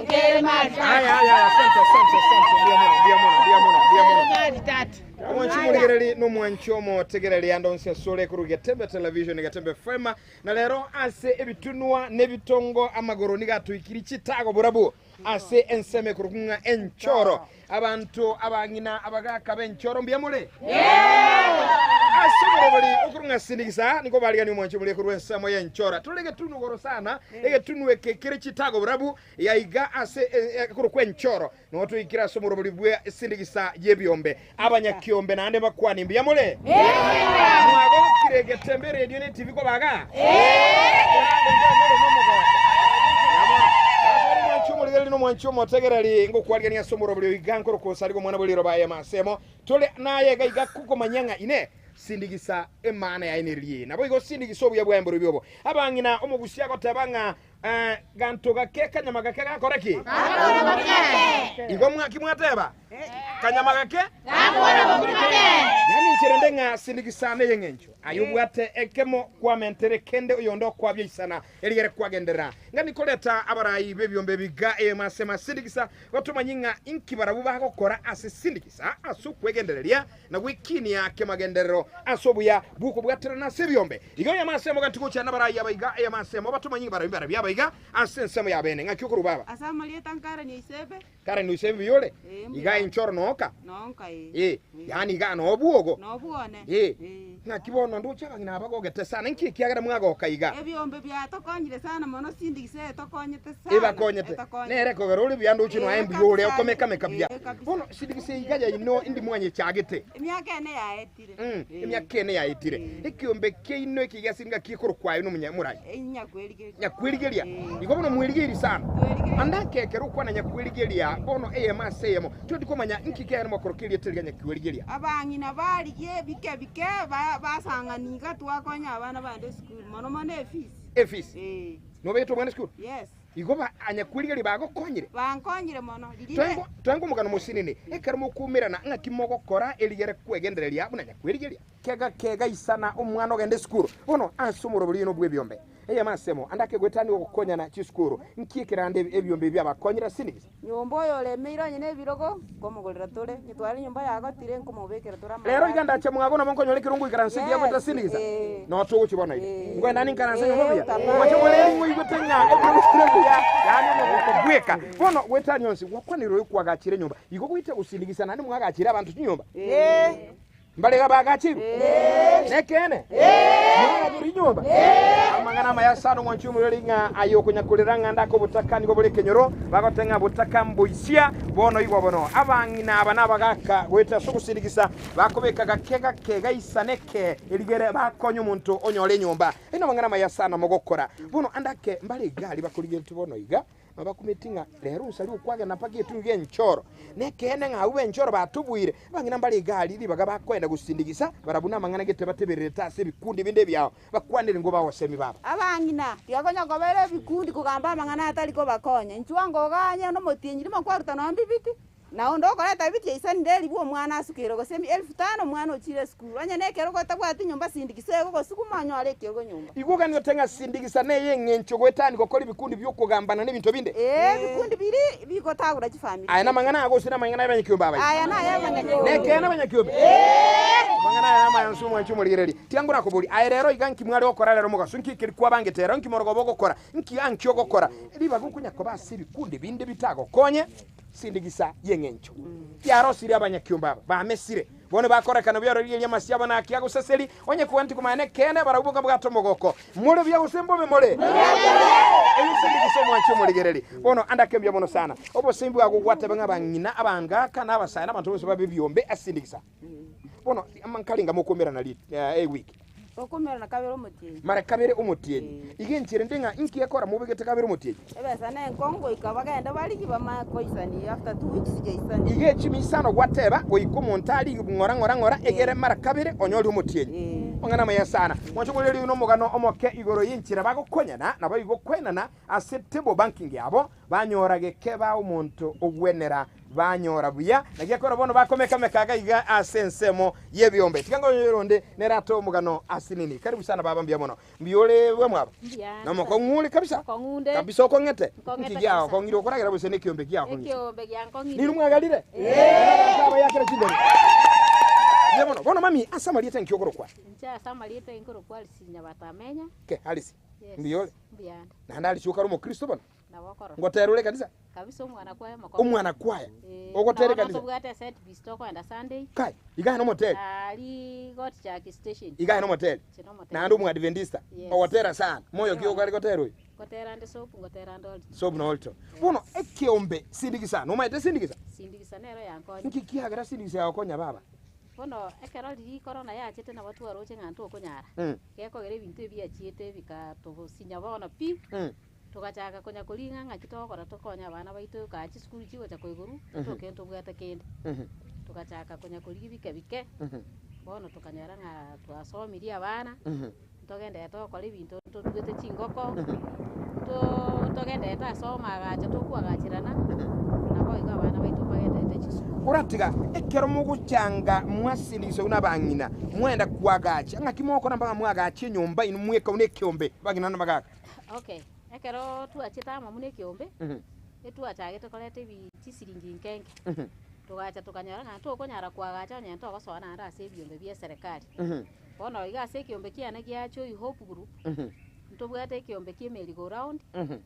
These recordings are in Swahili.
Ngere mali. Aya asante. Mwanchi muligereri no mwancho mo tegereri andonse sole kuruge tembe television gatembe fema na lero ase ebitunwa nebitongo amagoro nigatwikiri kitago burabu ase enseme kurugunga enchoro abantu abangina abagaka benchoro mbiyamule asubiri okurunga sinigisa niko baliga ni mwancho muliye kurwensamo yenchora tulege tunu goro sana ege tunu ekekere kitago burabu yaiga ase kurukwenchoro no tuyikira somuro buli bwe sinigisa yebyombe abanyakiombe nande bakwani mbiyamule mwago kirege tembe radio ne tv ko baga no mwancho motegereri ngo kwalgania somuro buli igankoro ko saligo mwana buli robaye masemo tole naye gaiga kuko manyanga ine sindigisa emana ya energie nabo igo sindigisa obuya bwa emboro byobo abangina omugusia ko tabanga ganto gakeka nyama gakeka koreki igo mwaki mwateba kanyama gake yani nchirendenga sindigisa ne yengencho ayubwate ekemo kwa mentere kende uyondo kwa byisana eligere kwa gendera ngani koleta abarayi bebyombe biga emasema sindigisa batumanyinga inkibarabu bakokora ase sindigisa asu kwegendereria na wikini yake magendero asobuya buko bwatera na sebyombe igo yamasemo gantiko cyana barayi abayiga emasemo batumanyinga barabira byabayiga asensemo yabene ngakyo rubaba asamaliye tankara ni isebe kare ni isebe yole iga inchoro noka yani ga no buogo no buone ngakibono nducha ngina abagogete sana nki kiagara mwagoka iga ebyombe bya tokonyire sana mono sindikise tokonyete sana eba konyete nere kogero uli byandu chino ayembi yole okomeka mekabya bono sindikise igaja ino indi mwanye cyagete emyaka ene yaetire emyaka ene yaetire ikiombe keino ikigasinga kikuru kwayo no munyamurayi nyakwirigeria iko bono mwirigeri sana andake kero kwa na nyakwirigeria bono eyemaseyemo tudikomanya nkike ari makorokerie teriganya kwirigeria abangina baliye bike basanganika twakonya abana bande school mono mane efis no beto mwana school yes igoba anyakwirigeria bagokonyire bankonyire mono twango mugano musinini ekarimo kumirana ngakimogo kora eligere kwegendereria abuna nyakwirigeria kega isana omwana ogende school bono ansumuro bulino bwebyombe eyamasemo andake gwetani okukonya na chiskuru nkikirande ebyombe byabakonyira sinigisa nyombo yole meiranye nebirogo komugolera tole nyitwari nyumba yagotire nkomubekera tura lero iganda cha mwagona monkonyole kirungu ikaranse bya kweta sinigisa no tugo chibona ile ngwe nani karanse nyumba bya macho mwele ngo igotenya ebyombe yani ngokubweka bono gwetani yonsi wakwaniro yukwagachire nyumba iko kwite usinigisa nani mwagachira abantu nyumba mbalega bagachiro nekene mwana nyumba amangana mayasano mwanchumulinga ayokunya kuliranga ndako butakani go bulekenyoro bagotenga butaka mbuisia bono igwa bono abangina abana bagaka weta sokusirigisa bakobeka gakega isaneke eligere bakonyo muntu onyole nyumba ino mangana mayasano mogokora bono andake mbali gali bakulige tubono iga mabakumetinga lero usali ukwaga napaki etunge nchoro nekene ngawe nchoro batubwire bangina mbali gali libaga bakwenda gusindigisa barabuna mangana gete batebereta se bikundi binde byao bakwanire ngo bawosemi baba abangina yakonya gobere bikundi kugamba mangana atali ko bakonya nchwango ganye no motinyiri makwaruta no mbibiti na ndo koleta biti isani ndeli bwo mwana asukiro gosemi 1500 mwana ochire school anya nekero gotabwati nyumba sindikisego gosukumanyo aleke go nyumba iguga niyo tenga sindikisa neye ngencho gwetani gokora bikundi byo kugambana n'ibintu binde bikundi biri bigotagura kifamily aya namangana ago sina mangana y'abanyakyo aya na y'abanyakyo nekena abanyakyo mangana ya mayansu mwanchu muligireri tiangu nakobuli aya rero iganki mwali okora rero mugaso nkikiri kwa bangetera nkimorogo bogokora nki ankyo gokora liba gukunya ko basi bikundi binde bitago konye sindigisa yengencho yaro siri abanyakyumba ba mesire bone bakora kana byaro lye masiaba na kiago seseli onye kuanti kumane kene barabuga bwato mogoko mure bya usembo be mole sindigisa mwancho muligereri bono andakembya bono sana obo simbu agugwate banga bangina abanga kana abasana abantu bose babibyombe asindigisa bono amankalinga mokomera na lit week okomera na kabero mutiye mara kabere umutiye igenchire ndenga inki yakora mubegete kabere umutiye ebesa na enkongo ikabagenda bali kibama koisani after 2 weeks jaisani ige chimisano gwateba oyiko montali ngora egere mara kabere onyoli umutiye mangana maya sana mwachuguleli uno mugano omoke igoro yinchira bagokonyana nabo igokwenana ase table banking yabo banyorage keba umuntu ogwenera banyora buya nagiakora bono bakomeka mekaga iga asensemo yebyombe tikango yoronde nerato mugano asinini karibu sana baba mbia mono mbiole we mwaba namo konguli kabisa kabisa ko ngete kijao kongiro koragira bose ne kiombe kiao kiombe kyanko ngiri ni mwagalire baba yakira chinde yemono bono mami asamaliete nkiogoro kwa ncha asamaliete ngoro kwa lisinya batamenya ke halisi mbiole mbianda na ndali chuka rumo kristo bana nawakoro ngoterule kabisa umwana kwaya makoko umwana kwaya ogotere kabisa tubwate set bistoko and Sunday kai igahe no motel ali got chaki station igahe no motel na ndu mu adventista ogotera sana moyo kyo kali gotero gotera ndi sopu gotera ndo sopu no olto bono ekiombe sindigisa no maite sindigisa nero yanko nkiki hagara sindigisa yakonya baba bono ekero liri corona yachete na watu waroche ngantu okonyara keko gere bintu ebiachete bikato sinya bono pi tukachaka konya kulinga ngakitokora tokonya abana baitu kachi skuli chigo cha koiguru tokento bwata kende tukachaka konya kulibike bike bono tukanyara nga twasomiria abana togende tokora ibintu tugete chingoko togende tasoma gacha tokwagachirana nabo iga abana baitu bagende chisukuru uratiga ekero muguchanga mwasindiso una bangina mwenda kwagacha ngakimoko namba mwagacha nyumba inu mweka unekiombe bagina nabagaka okay ekero tuachita mamune kiombe etuachagete kolete bicisiringi nkenge tugacha tukanyara ngantu okonyara kwagacha nyento gosona anda ase biombe bia serikali bono iga ase kiombe kiane giacho Hope Group ntobwate kiombe kie merry go round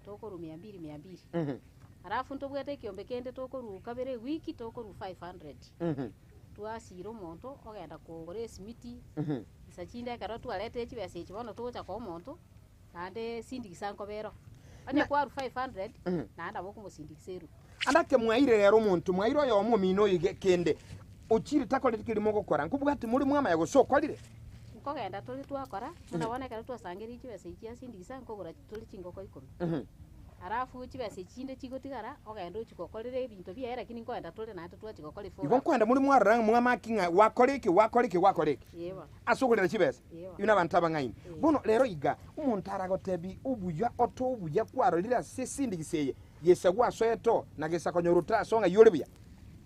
tokoru 200 arafu ntobwate kiombe kende tokoru kabere wiki tokoru 500 tuasiro monto ogenda kugore simiti isachinde ekero tualete chibese chibono tugocha kwa monto ande sindigisa nkobero ane kwa 500 naanda boko musindigiseru andake mwaire rero muntu mwairo yo mu mino yige kende uchiri takole tikirimo gukora nkubwati muri mwama yago sokolire nkogenda tuli twakora nabone kare twasangeri chibese chia sindigisa nkogora tuli chingoko 10 arafu chibese chinde chigotigara ogenda uchikokorire ibintu bia era kini nkogenda tuli na twachikokorire fo igo kwenda muri mwaranga mwamakinga wakoriki yeba asugulira chibese yuna bantaba ngaini bono lero iga umuntu aragotebi ubuya oto ubuya kwarorira sesindigiseye yesa gwasoeto nagesa konyoruta songa yolebuya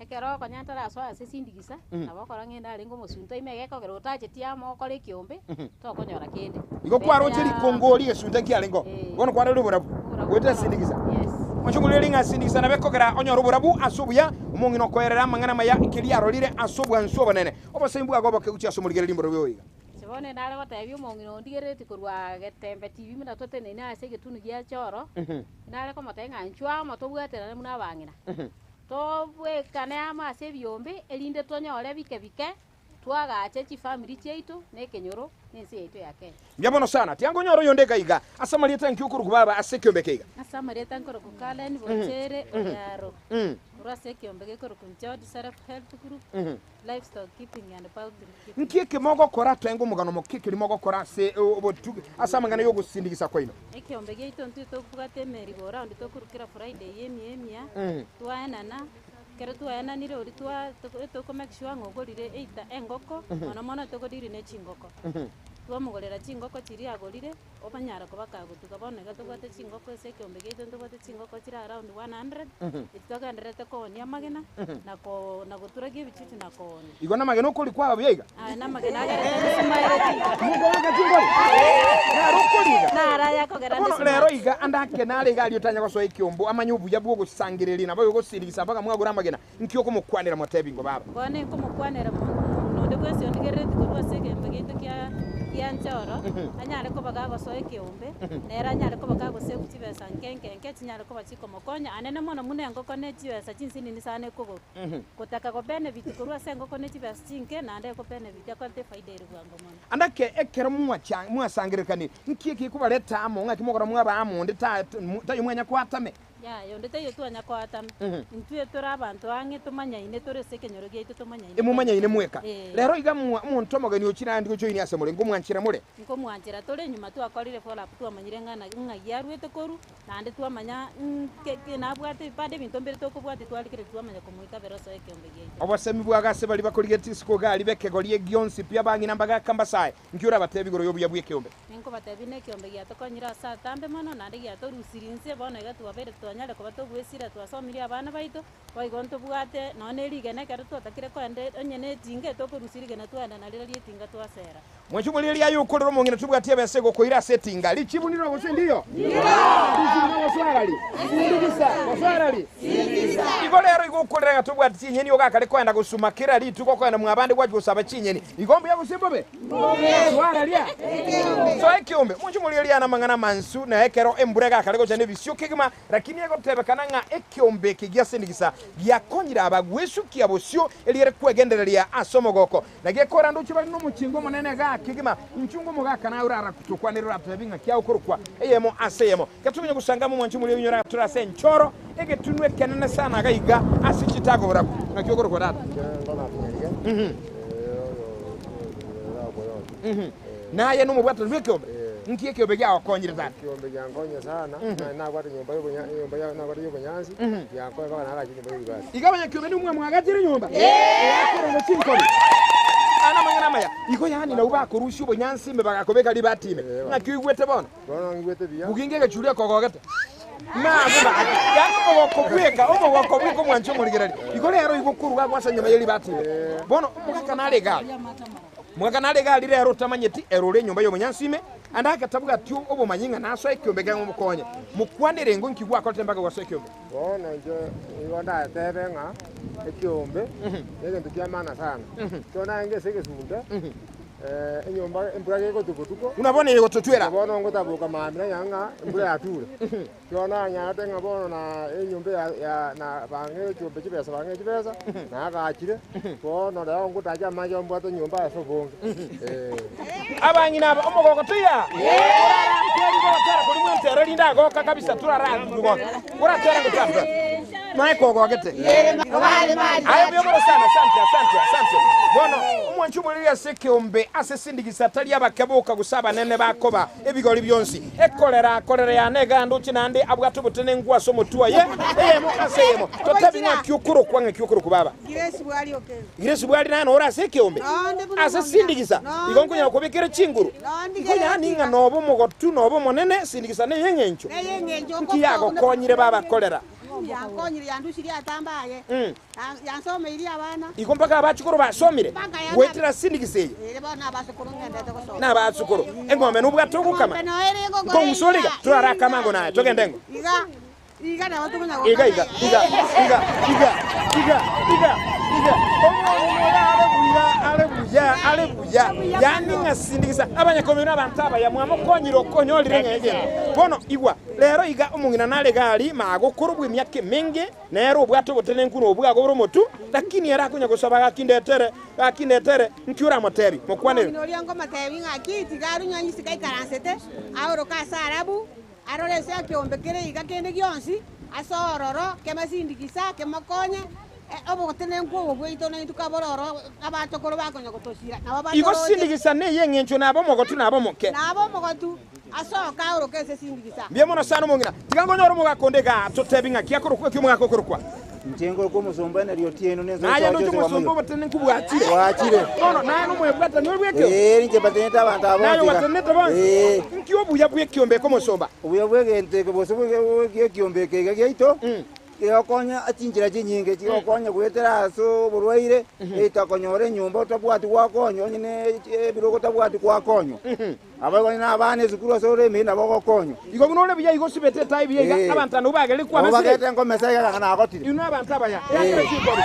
ekero konyantara aso ase sindigisa nabokora ngenda arengo musunta imegeko gero utache tiamo okore kiombe tokonyora kende igo kwarotiri kongoli esunta kialengo bono kwarero burabu wete sindigisa machunguliri nga sindigisa nabekogera onyoro burabu asubuya umungino koerera mangana maya ikili arolire asubu ansoba nene obasembu agoba kekuchi asumurigere limboro byoyiga sibone nale gotebyo umungino ndigerete kurwa getembe TV mina tote nene ase getunu gia choro nale komotenga nchwa motobwatera muna bangina tobwe kane ama ase biombe elinde tonyore bike twagache chi family cheitu nekenyoro nensi yetu yake Mbiabono sana tiango nyoro yondeka iga asamalieta nkyukuru kubaba asekyombe keiga asamalieta nkoro kukalen bochere oyaro urase kyombe gekoro kunchod self help group livestock keeping and poultry keeping nkike mogo kora twengo mugano mokike limogo kora se obotu asamangana yo gusindigisa kwaino ekyombe geito ntito kubate meri bora ndito kurukira Friday yemia twaenana kero twaena nire ori to make sure ngogorire eita engoko mono togodire ne chingoko twamugorera chingoko chiri agorire obanyara kubakagutuka bonega tobate chingoko ese kyombe geito tobate chingoko chiri around 100 itogenderete konia magena na guturage bichichi na konia igona magena ukuri kwa byiga na magena agerete sumaire mugo waka chingoli na rukuriga na raya kogera ndi lero iga andake nale gali utanya kwa ikyombo amanyubu yabugo gusangirira nabo gusirigisa mpaka mwagura magena nkiyoko mukwanira motebingo baba bone ko mukwanira nonde kwese ondigerete ko sekembe geito kya nchoro anyale ko bagago soe kiombe nera anyale ko bagago se kutibesa nkenke chinyale ko bachiko mokonya anene mono mune ngoko ne chibesa chinsini ni sane kogo kutaka ko benefit kurwa sengo ko ne chibesa chinke na ande ko benefit ko te faida iri gwango mono andake ekero mwasangirikani nkiki kubaleta amo ngakimogora mwaba amo ndita yumwenya kwatame ya yonde tayo twanya kwata intue tura abantu ange tumanya ine tore sekenyoro gite tumanya ine mumanya ine mweka lero iga muntu omogani okira ndi gocho ini asemore ngomwanchira mure ngomwanchira tore nyuma twakorire follow up twamanyire ngana ng'agiarwete koru nande twamanya ke nabwate pande bintu mbere tokubwate twalikire twamanya kumwika beroso ekyombe gite obasemi bwagase bali bakorigeti siko gali bekegorie gionsi pia bangina mbaga kambasaye nkiura batebi goro yobuya bwekyombe ninko batebi nekyombe gyatokonyira saa tambe mono nande gyatorusirinse bono igatwabere twanyale kuba togwesira twasomirie abana baito boigonto bwate none rigene kero twatakire kwende onyene tinge tokorusirigena twanda nalira lietinga twasera mwachumuli lya yukorero mongina tubwatie besego koira settinga lichibuniro gose ndiyo igolero igukorera tubwati chinyeni ogakale kwenda gusumakira lituko kwenda mwabande gwaje gusaba chinyeni igombe yabusimbobe swara lya so ekyombe mwachumuli lya namangana mansu na ekero emburega kale goje nebisyo kigima lakini ego tebekana nga ekyombe kigyasindikisa gyakonyira abagwesu kyabosyo elire kwegendereria asomogoko nagekora nduchi bali no mukingo munene ga kigima nchungu mugaka na urara kutukwanirira tebinga kyaokurukwa eyemo aseyemo katumye gusanga mu mwanchi muri binyora turase nchoro egetunwe kenene sana gaiga asichitago burako nakyokurukwa data naye no mubwato bwekyombe nkiye kyobe gya okonyira data kyombe gyangonye sana na kwata nyumba na kwata yobonyansi yakora baka nala nyumba yibasi igabanya kyombe ni umwe mwagajira nyumba yakora ngochinkoni ana mangana maya iko yani na ubako rushi ubonyansi mbe bakakobeka libatime nakiwete bona ngwete biya bugingege chulia kokogete Mama, yango wakobweka, omo wakobweka mwancho muligerali. Iko lero igukuruga kwasa nyuma yeli batime. Bono mukaka na legal. Mukaka na legal lero tamanyeti erole nyumba yo munyansime. Andaka tabuga tyu obo manyinga naso ekyombe gango mukonye. Mukwanire ngo nkigwa ko tembaga waso ekyombe. Bono nje iwanda tebenga ekyombe. Yege ndikyamana sana. Tona ngese sunda. Enyomba embura yego tukutuko unabona yego tutwera bono ngotabuka mamira yanga embura yature kyona nyate ngabono na enyombe ya na bange cyombe kibesa bange kibesa na gakire bono da ngotaja majo mbwato nyomba yasobonge abanyina aba omogoko tuya tera kuri mwentero linda goka kabisa turara ndugo ura tera ngutapa Maiko gogete ayo byoboro sana asante bono umwanchu muri sekyombe asesindikisa tali abakabuka gusaba nene bakoba ebigoli byonsi ekolera ya negando kinande abwatubutene ngwa so mutuwa ye eyemo aseyemo totabinga kyukuru kwange kyukuru kubaba Giresi bwali nano ora sekyombe asesindikisa igonkunya kubikira chinguru ikonya ninga nobo mugotu nobo monene sindikisa ne yengencho kiyago konyire baba kolera yankonyire yandushiri atambaye yansomere abana iko mpaka abachukuru basomire wetira sindikiseye bana abasukuru ngendete gusoma na abachukuru engombe nubwatuko kama ko musoliga turara kamango naye togendengo iga na watu kunya iga alebuya yani ngasindikisa abanyakomera bantaba ya mwamo konyiro konyolire ngege bono igwa lero iga umungina nale gali magukuru bwimyake mingi nero bwato botene nkuno obwago boromotu lakini era kunya gusaba gakindetere nkyura motebi mokwane nori ngo matebi ngakiti garu nyanyi sikai karansete ahoro kasarabu arore se kyombe kere iga kende gyonsi asororo kemasindikisa kemakonye obo gotene nkuwo bwito na itukabororo abatokoro bakonya gotoshira nabo bato igo sindikisa ne yengencho nabo mogotu nabo moke nabo mogotu asoka uro kese sindikisa bye mono sana mungina tikangonyoro mugakondega totebinga kyakoro kwa kyumugakokoro Njengo ko musomba na ryotieno neza naye ndo cyumusomba batene kubwakire nono naye no mwebwata nolwekyo nje batene abantu abo naye batene tabanze nkiyo buya bwekyombe ko musomba ubuya bwegente ko bose bwekyombe kege gito yakonya achinjira chinyinge chikokonya gwetera so burwaire itakonyore nyumba utabwati kwakonyo nyine biroko tabwati kwakonyo abagoni nabane zikuru sore mina bokokonyo iko bunole buya iko sibete tai biya abantana ubagele kwa mesire bagete ngo mesaya kana akotiri ino abantabanya yakira chikoro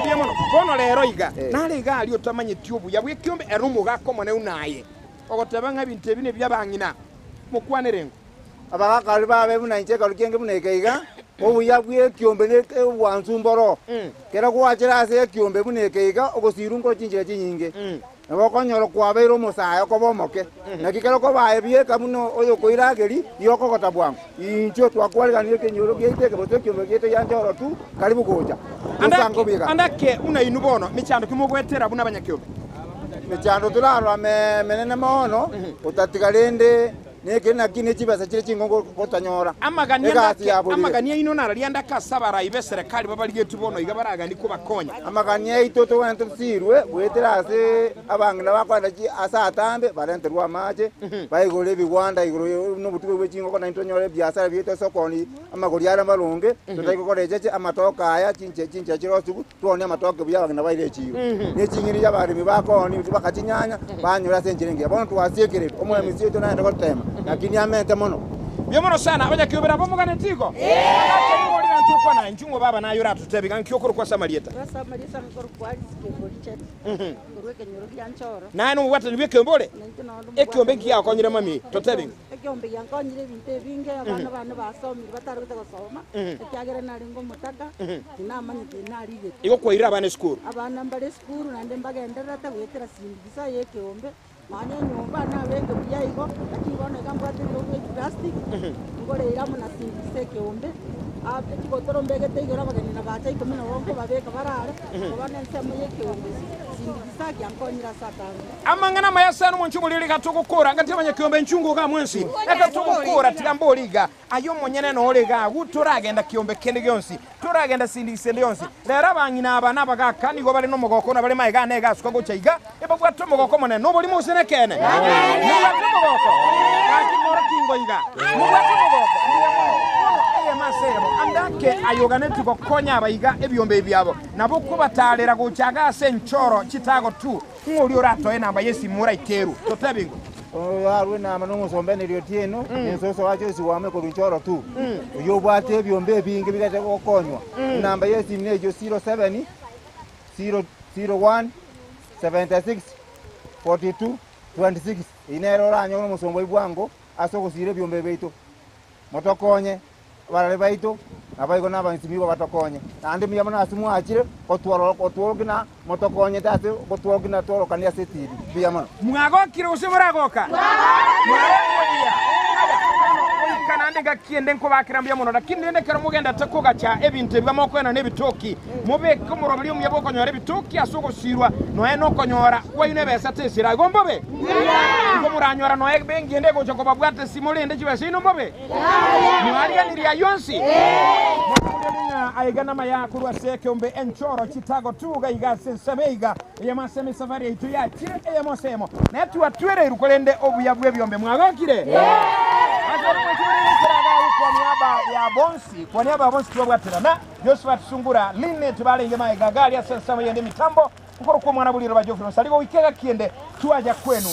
biya mono bono lero iga nale iga ali otamanye tyobu ya bwekyombe erumu gakomone unaye ogotabanga binte bine byabangina mukwanerengo abakali babe munanje kalukenge munekeiga obuya bwekyombe ne wansumboro kera kwachira ase kyombe munekeiga ogosirungo chinjira chinyinge nabo konyoro kwabeire omosayo kobomoke nakikero ko bae bieka muno oyo koirageri yoko gotabwangu incho twakwaliganie kenyoro giite keboto kiombe giite yanjoro tu karibu goja andake una inubono michando kimogwetera buna abanyakiombe michando turarwa menene mono utatigarende neke nakine chibasa chire chingongo kotanyora amagania ino nararianda kasabara ibe serikali babaligetu bono igabaraga ndiko bakonya amagania itoto wento sirwe gwetera ase abangina bakwanda chi asa atambe barenterwa mache baigole bigwanda igoro no butwe bwechingo na intonyore biasara bieto sokoni amagori ara malunge tutaiko korejeje amatoka aya chinche chirosugu tuone amatoka byabangina baire chiyo nechingiri yabarimi bakoni bakachinyanya banyura senjirenge bono twasiekerere omwe misieto naenda kotema lakini amente mono byomono sana abanyakiombe nabo muganetiko ngolina ntukwa na njungo baba nayo ratutebe kankiyokoro kwa samarieta ngoro kwa sikeboli chet kurweke nyoro byanchoro nani mubata nibekeombole ekiombe nkiya konyire mami totebe ekiombe yankonyire binte binge abana basomi batarute gusoma ekyagere nari ngo mutaka inamanyite narige iko kwaira abana school abana mbale school nande mbagenderera gwetera sindisa yekiombe manya nyumba na wenge byayigo akibona kambwate byo plastic ngore iramu na sindise kiombe ape kigotoro mbegete igora bagani na bacha ikomina wonko babeka barare obana nsemo yekiombe sindisa kyankonyira satani amangana mayasana munchumuliri katokokora ngati abanyakiombe nchungu ka mwensi ekatokokora tigamboliga ayo monyene no olega guturagenda kiombe kende gyonsi turagenda sindise lyonsi lera bangina abana bagakani go bali no mogoko na bali maiga nega sukago chaiga ebabwato mogoko mone no boli musene kene mubwato mogoko akimora kingoiga mubwato mogoko masebo andake ayoganeti gokonya abayiga ebyombe byabo nabo kubatalera guchaga ase nchoro chitago tu ngoli orato enamba yesimura iteru totabingo arwe na manungu sombene lyotieno ensoso wacho siwame ko nchoro tu uyo bwate ebyombe bingi bigate gokonywa namba yesimne ejo 07 001 76 42 26 inero ranyo no musombo ibwango asogosire byombe beito motokonye barale baito abaiko nabansibiwa batokonye ande miyamana asimu achire otworo gina motokonye tase otworo gina toro kania setiri biyamana mwagokire usimuragoka mwagoya kanande gakiende nko bakirambya muno nakinde kera mugenda takoga cha ebintu byamoko na nebitoki mubeke murobiri umyaboko nyore bitoki asoko sirwa no eno konyora wayine besa tesira gombobe ngo muranyora no egbe ngende go choko babwate simolende chibese ino mbobe mwaliya niria yonsi aigana maya kurwa sekiombe enchoro chitago tuga igase semeiga yamaseme safari yitu ya chire yamosemo netu atwere irukolende obuyabwe byombe mwagokire kwa niaba ya bonsi tuwabwatira na Josephat Sungura line tubalenge maiga gali ya sensama yende mitambo ukoro kwa mwana buliro ba Jofro saligo wikega kiende tuaja kwenu